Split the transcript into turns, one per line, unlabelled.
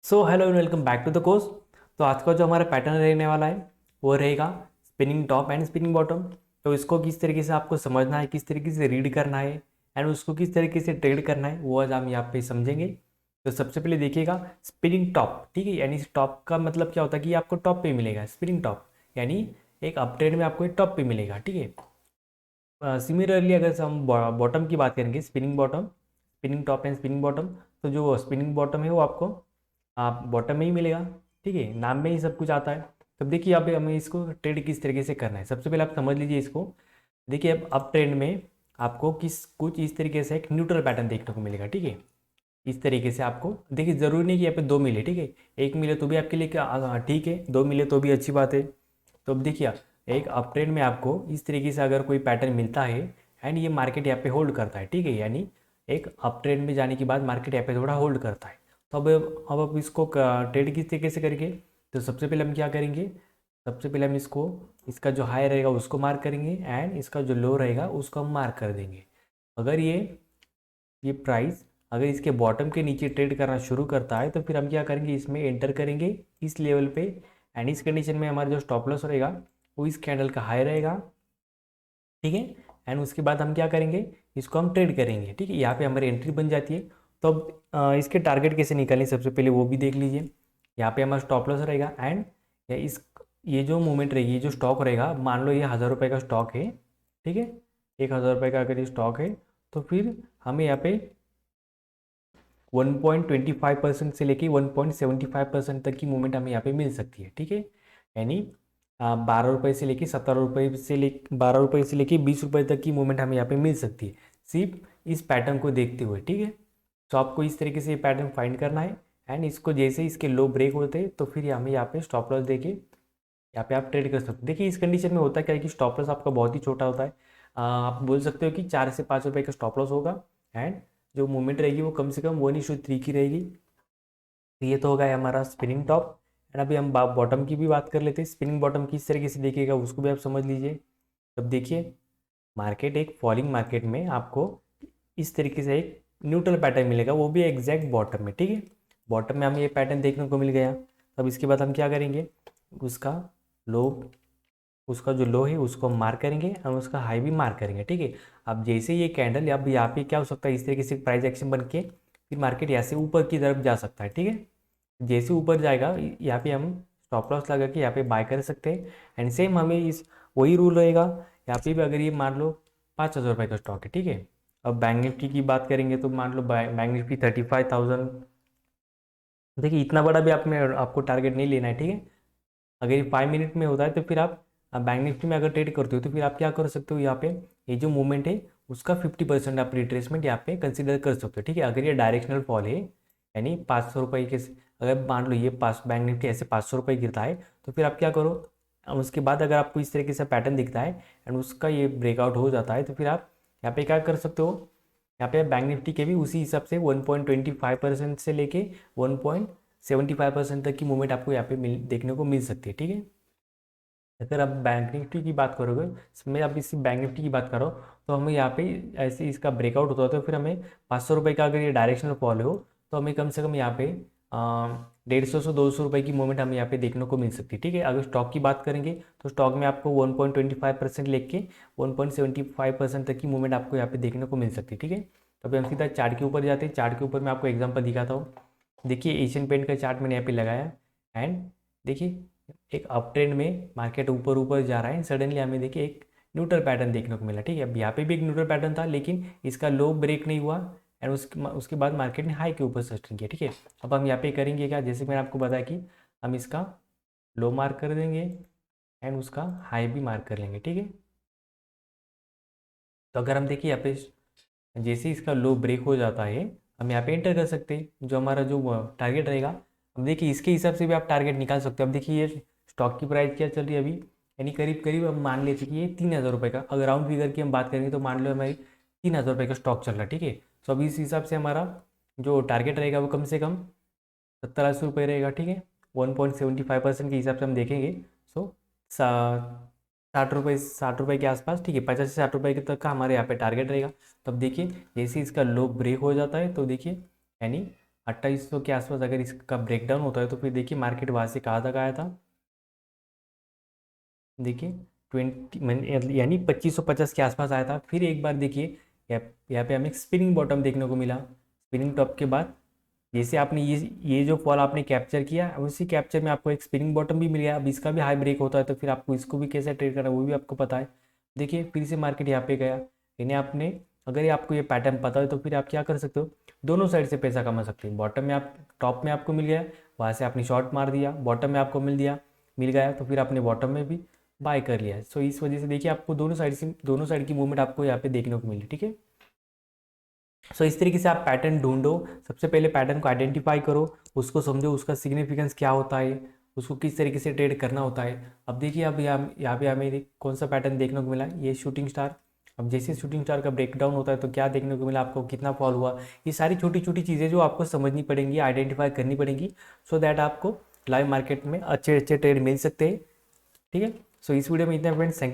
So hello and welcome back to the course. तो आज का जो हमारा पैटर्न रहने वाला है वो रहेगा spinning top and spinning bottom. तो इसको किस तरीके से आपको समझना है, किस तरीके से रीड करना है एंड उसको किस तरीके से ट्रेड करना है वो आज हम यहाँ पे समझेंगे। तो सबसे पहले देखिएगा स्पिनिंग टॉप, ठीक है। यानी इस टॉप का मतलब क्या होता है कि आपको टॉप पे मिलेगा स्पिनिंग टॉप, यानी एक अप ट्रेंड में आपको एक टॉप पे मिलेगा, ठीक है। सिमिलरली अगर से हम बॉटम की बात करेंगे, spinning bottom, spinning top and spinning bottom, तो जो स्पिनिंग बॉटम है वो आपको आप बॉटम में ही मिलेगा, ठीक है। नाम में ही सब कुछ आता है। तब देखिए यहाँ पे हमें इसको ट्रेड किस तरीके से करना है, सबसे पहले आप समझ लीजिए इसको। देखिए अब अप ट्रेंड में आपको किस कुछ इस तरीके से एक न्यूट्रल पैटर्न देखने को मिलेगा, ठीक है। इस तरीके से आपको देखिए, ज़रूरी नहीं कि यहाँ पे दो मिले, ठीक है। एक मिले तो भी आपके लिए क्या ठीक है, दो मिले तो भी अच्छी बात है। तो अब देखिए एक अप ट्रेंड में आपको इस तरीके से अगर कोई पैटर्न मिलता है एंड ये मार्केट यहाँ पे होल्ड करता है, ठीक है। यानी एक अप ट्रेंड में जाने के बाद मार्केट यहाँ पे थोड़ा होल्ड करता है। तो अब इसको ट्रेड किस तरीके से करेंगे। तो सबसे पहले हम क्या करेंगे, सबसे पहले हम इसको, इसका जो हाई रहेगा उसको मार्क करेंगे एंड इसका जो लो रहेगा उसको हम मार्क कर देंगे। अगर ये प्राइस अगर इसके बॉटम के नीचे ट्रेड करना शुरू करता है तो फिर हम क्या करेंगे, इसमें एंटर करेंगे इस लेवल पे एंड इस कंडीशन में हमारा जो स्टॉप लॉस रहेगा वो इस कैंडल का हाई रहेगा, ठीक है। एंड उसके बाद हम क्या करेंगे, इसको हम ट्रेड करेंगे, ठीक है। यहाँ पे हमारी एंट्री बन जाती है। तो अब इसके टारगेट कैसे निकालें सबसे पहले वो भी देख लीजिए। यहाँ पे हमारा स्टॉप लॉस रहेगा एंड इस ये जो मूवमेंट रहेगी, ये जो स्टॉक रहेगा, मान लो ये 1000 रुपये का स्टॉक है, ठीक है। 1000 रुपये का अगर ये स्टॉक है तो फिर हमें यहाँ पे 1.25% से लेके 1.75% तक की मूवमेंट हमें यहाँ पे मिल सकती है, ठीक है। यानी 12 रुपये से लेके 17 रुपये से ले 12 रुपये से लेके 20 रुपये तक की मूवमेंट हमें यहाँ पे मिल सकती है, सिर्फ इस पैटर्न को देखते हुए, ठीक है। तो आपको इस तरीके से ये पैटर्न फाइंड करना है एंड इसको जैसे इसके लो ब्रेक होते हैं तो फिर हमें यहाँ पे स्टॉप लॉस देके यहाँ पे आप ट्रेड कर सकते हो। देखिए इस कंडीशन में होता क्या है कि स्टॉप लॉस आपका बहुत ही छोटा होता है। आप बोल सकते हो कि 4 से 5 रुपये का स्टॉप लॉस होगा एंड जो मूवमेंट रहेगी वो कम से कम 1:3 की रहेगी। तो ये तो होगा हमारा स्पिनिंग टॉप। एंड अभी हम बॉटम की भी बात कर लेते हैं। स्पिनिंग बॉटम किस तरीके से देखिएगा उसको भी आप समझ लीजिए। अब देखिए मार्केट एक फॉलिंग मार्केट में आपको इस तरीके से एक न्यूट्रल पैटर्न मिलेगा, वो भी एग्जैक्ट बॉटम में, ठीक है। बॉटम में हमें ये पैटर्न देखने को मिल गया। अब इसके बाद हम क्या करेंगे, उसका लो, उसका जो लो है उसको हम मार्क करेंगे और उसका हाई भी मार्क करेंगे, ठीक है। अब जैसे ये कैंडल अब यहाँ पे क्या हो सकता है, इस तरीके से प्राइस एक्शन बन के फिर मार्केट यहाँ से ऊपर की तरफ जा सकता है, ठीक है। जैसे ऊपर जाएगा यहाँ पे हम स्टॉप लॉस लगा के यहाँ पे बाय कर सकते हैं एंड सेम हमें इस वही रूल रहेगा यहाँ पे भी। अगर ये मान लो 5000 रुपये का स्टॉक है, ठीक है। अब बैंक निफ्टी की बात करेंगे तो मान लो बैंक निफ्टी 35,000। देखिए इतना बड़ा भी आप में आपको टारगेट नहीं लेना है, ठीक है। अगर ये 5 मिनट में होता है तो फिर आप बैंक निफ्टी में अगर ट्रेड करते हो तो फिर आप क्या कर सकते हो, यहाँ पे ये जो मूवमेंट है उसका 50% आप रिट्रेसमेंट यहाँ पे कंसिडर कर सकते हो, ठीक है। अगर ये डायरेक्शनल फॉल है यानी 500 रुपये के, अगर मान लो ये पास बैंक निफ्टी ऐसे 500 रुपये गिरता है तो फिर आप क्या करो, उसके बाद अगर आपको इस तरीके से पैटर्न दिखता है एंड उसका ये ब्रेकआउट हो जाता है तो फिर आप यहाँ पे क्या कर सकते हो, यहाँ पे बैंक निफ्टी के भी उसी हिसाब से 1.25% से लेके 1.75% तक की मूवमेंट आपको यहाँ पे देखने को मिल सकती है, ठीक है। अगर आप बैंक निफ्टी की बात करोगे, मैं अब इसी बैंक निफ्टी की बात करो तो हमें यहाँ पे ऐसे इसका ब्रेकआउट होता है तो फिर हमें 500 रुपये का अगर ये डायरेक्शनल फॉल हो तो हमें कम से कम यहाँ पे 150 से 200 रुपये की मूवमेंट हमें यहाँ पे देखने को मिल सकती है, ठीक है। अगर स्टॉक की बात करेंगे तो स्टॉक में आपको 1.25% लेके 1.75% तक की मूवमेंट आपको यहाँ पे देखने को मिल सकती है, ठीक है। तो अभी हम सीधा चार्ट के ऊपर जाते हैं। चार्ट के ऊपर मैं आपको एग्जाम्पल दिखाता हूँ। देखिए एशियन पेंट का चार्ट मैंने यहाँ पे लगाया एंड देखिए एक अप ट्रेंड में मार्केट ऊपर ऊपर जा रहा है, सडनली हमें देखिए एक न्यूट्रल पैटर्न देखने को मिला, ठीक है। अब यहाँ पे भी एक न्यूट्रल पैटर्न था लेकिन इसका लो ब्रेक नहीं हुआ एंड उसके बाद मार्केट ने हाई के ऊपर सस्टेन किया, ठीक है। अब हम यहाँ पे करेंगे क्या, जैसे मैंने आपको बताया कि हम इसका लो मार्क कर देंगे एंड उसका हाई भी मार्क कर लेंगे, ठीक है। तो अगर हम देखिए यहाँ पे जैसे इसका लो ब्रेक हो जाता है हम यहाँ पे एंटर कर सकते हैं जो हमारा जो टारगेट रहेगा। अब देखिए इसके हिसाब से भी आप टारगेट निकाल सकते हो। अब देखिए ये स्टॉक की प्राइस क्या चल रही है अभी, यानी करीब करीब हम मान लेते हैं कि ये 3000 रुपये का, अगर राउंड फिगर की हम बात करेंगे तो मान लो हमारी 3000 रुपये का स्टॉक चल रहा है, ठीक है। तो अभी इस हिसाब से हमारा जो टारगेट रहेगा वो कम से कम 70-80 रुपये रहेगा, ठीक है। 1.75% के हिसाब से हम देखेंगे। सो 60 रुपये के आसपास, ठीक है। 50 से 60 रुपये के तक का हमारे यहाँ पे टारगेट रहेगा। तब देखिए जैसे इसका लो ब्रेक हो जाता है तो देखिए यानी 2800 के आसपास अगर इसका ब्रेकडाउन होता है तो फिर देखिए मार्केट वहाँ से कहाँ तक आया था, देखिए 20 यानी 2550 के आसपास आया था। फिर एक बार देखिए यहाँ पे हमें एक स्पिनिंग बॉटम देखने को मिला। स्पिनिंग टॉप के बाद जैसे आपने ये जो फॉल आपने कैप्चर किया, उसी कैप्चर में आपको एक स्पिनिंग बॉटम भी मिल गया। अब इसका भी हाई ब्रेक होता है तो फिर आपको इसको भी कैसे ट्रेड करना है वो भी आपको पता है। देखिए फिर से मार्केट यहाँ पे गया, यानी आपने अगर ये आपको ये पैटर्न पता है तो फिर आप क्या कर सकते हो, दोनों साइड से पैसा कमा सकते हैं। बॉटम में आप, टॉप में आपको मिल गया, वहाँ से आपने शॉर्ट मार दिया, बॉटम में आपको मिल गया तो फिर आपने बॉटम में भी बाय कर लिया है। सो इस वजह से देखिए आपको दोनों साइड की मूवमेंट आपको यहाँ पे देखने को मिली, ठीक है। सो इस तरीके से आप पैटर्न ढूंढो। सबसे पहले पैटर्न को आइडेंटिफाई करो, उसको समझो, उसका सिग्निफिकेंस क्या होता है, उसको किस तरीके से ट्रेड करना होता है। अब देखिए अब यहाँ पे हमें कौन सा पैटर्न देखने को मिला, ये शूटिंग स्टार। अब जैसे शूटिंग स्टार का ब्रेकडाउन होता है तो क्या देखने को मिला आपको, कितना फॉल हुआ, ये सारी छोटी छोटी चीज़ें जो आपको समझनी पड़ेंगी, आइडेंटिफाई करनी पड़ेंगी, सो दैट आपको लाइव मार्केट में अच्छे अच्छे ट्रेड मिल सकते हैं, ठीक है। सो इस वीडियो में इतना फ्रेंड्स, थैंक यू।